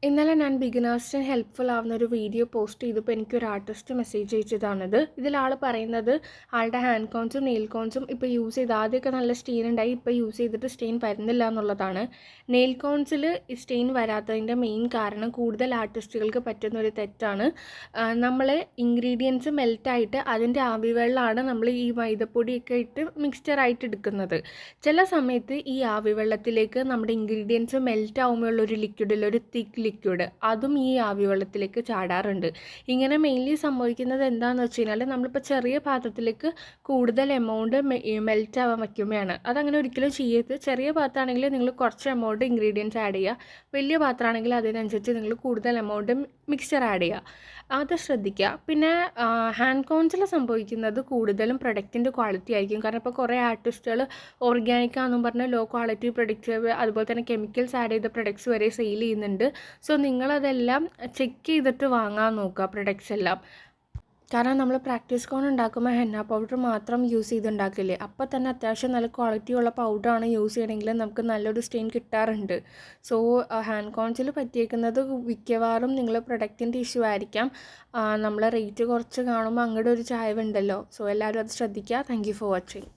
ഇന്നലെ ഞാൻ ബിഗിനേഴ്സിന് ഹെൽപ്ഫുൾ ആവുന്ന ഒരു വീഡിയോ പോസ്റ്റ് ചെയ്തപ്പോൾ എനിക്കൊരു ആർട്ടിസ്റ്റ് മെസ്സേജ് അയച്ചതാണിത്. ഇതിലാൾ പറയുന്നത് ആളുടെ ഹാൻഡ് കോൺസും നെയിൽ കോൺസും ഇപ്പോൾ യൂസ് ചെയ്ത് ആദ്യമൊക്കെ നല്ല സ്റ്റെയിൻ ഉണ്ടായി, ഇപ്പോൾ യൂസ് ചെയ്തിട്ട് സ്റ്റെയിൻ വരുന്നില്ല എന്നുള്ളതാണ്. നെയിൽ കോൺസിൽ സ്റ്റെയിൻ വരാത്തതിൻ്റെ മെയിൻ കാരണം കൂടുതൽ ആർട്ടിസ്റ്റുകൾക്ക് പറ്റുന്ന ഒരു തെറ്റാണ്. നമ്മൾ ഇൻഗ്രീഡിയൻസ് മെൽറ്റായിട്ട് അതിൻ്റെ ആവിവെള്ളമാണ് നമ്മൾ ഈ മൈദപ്പൊടിയൊക്കെ ഇട്ട് മിക്സ്ചറായിട്ട് എടുക്കുന്നത്. ചില സമയത്ത് ഈ ആവിവെള്ളത്തിലേക്ക് നമ്മുടെ ഇൻഗ്രീഡിയൻസ് മെൽറ്റ് ആകുമ്പോഴുള്ളൊരു ലിക്വിഡിൽ ഒരു തിക്ക് ലിക്വിഡ് അതും ഈ ആവി വെള്ളത്തിലേക്ക് ചാടാറുണ്ട്. ഇങ്ങനെ മെയിൻലി സംഭവിക്കുന്നത് എന്താണെന്ന് വെച്ച് കഴിഞ്ഞാൽ നമ്മളിപ്പോൾ ചെറിയ പാത്രത്തിലേക്ക് കൂടുതൽ എമൗണ്ട് മെൽറ്റ് ആവാൻ വയ്ക്കുമ്പോഴാണ്. അതങ്ങനെ ഒരിക്കലും ചെയ്യരുത്. ചെറിയ പാത്രമാണെങ്കിൽ നിങ്ങൾ കുറച്ച് എമൗണ്ട് ഇൻഗ്രീഡിയൻസ് ആഡ് ചെയ്യുക, വലിയ പാത്രമാണെങ്കിൽ അതിനനുസരിച്ച് നിങ്ങൾ കൂടുതൽ എമൗണ്ട് മിക്സ്ചർ ആഡ് ചെയ്യുക. അത് ശ്രദ്ധിക്കുക. പിന്നെ ഹാൻഡ് കോൺസിൽ സംഭവിക്കുന്നത് കൂടുതലും പ്രൊഡക്റ്റിൻ്റെ ക്വാളിറ്റി ആയിരിക്കും. കാരണം ഇപ്പോൾ കുറേ ആർട്ടിസ്റ്റുകൾ ഓർഗാനിക്കാണെന്നും പറഞ്ഞ് ലോ ക്വാളിറ്റി പ്രൊഡക്റ്റ്, അതുപോലെ തന്നെ കെമിക്കൽസ് ആഡ് ചെയ്ത പ്രൊഡക്ട്സ് വരെ സെയിൽ ചെയ്യുന്നുണ്ട്. സോ നിങ്ങളതെല്ലാം ചെക്ക് ചെയ്തിട്ട് വാങ്ങാൻ നോക്കുക പ്രൊഡക്ട്സ് എല്ലാം. കാരണം നമ്മൾ പ്രാക്ടീസ് കോൺ ഉണ്ടാക്കുമ്പോൾ ഹെന്ന പൗഡർ മാത്രം യൂസ് ചെയ്തുണ്ടാക്കില്ലേ, അപ്പോൾ തന്നെ അത്യാവശ്യം നല്ല ക്വാളിറ്റിയുള്ള പൗഡറാണ് യൂസ് ചെയ്യണമെങ്കിൽ നമുക്ക് നല്ലൊരു സ്റ്റെയിൻ കിട്ടാറുണ്ട്. സോ ഹാൻഡ് കോൺസിൽ പറ്റിയേക്കുന്നത് മിക്കവാറും നിങ്ങൾ പ്രൊഡക്റ്റിൻ്റെ ഇഷ്യൂ ആയിരിക്കാം. നമ്മൾ റേറ്റ് കുറച്ച് കാണുമ്പോൾ അങ്ങോട്ട് ഒരു ചായവുണ്ടല്ലോ. സോ എല്ലാവരും അത് ശ്രദ്ധിക്കുക. Thank you for watching.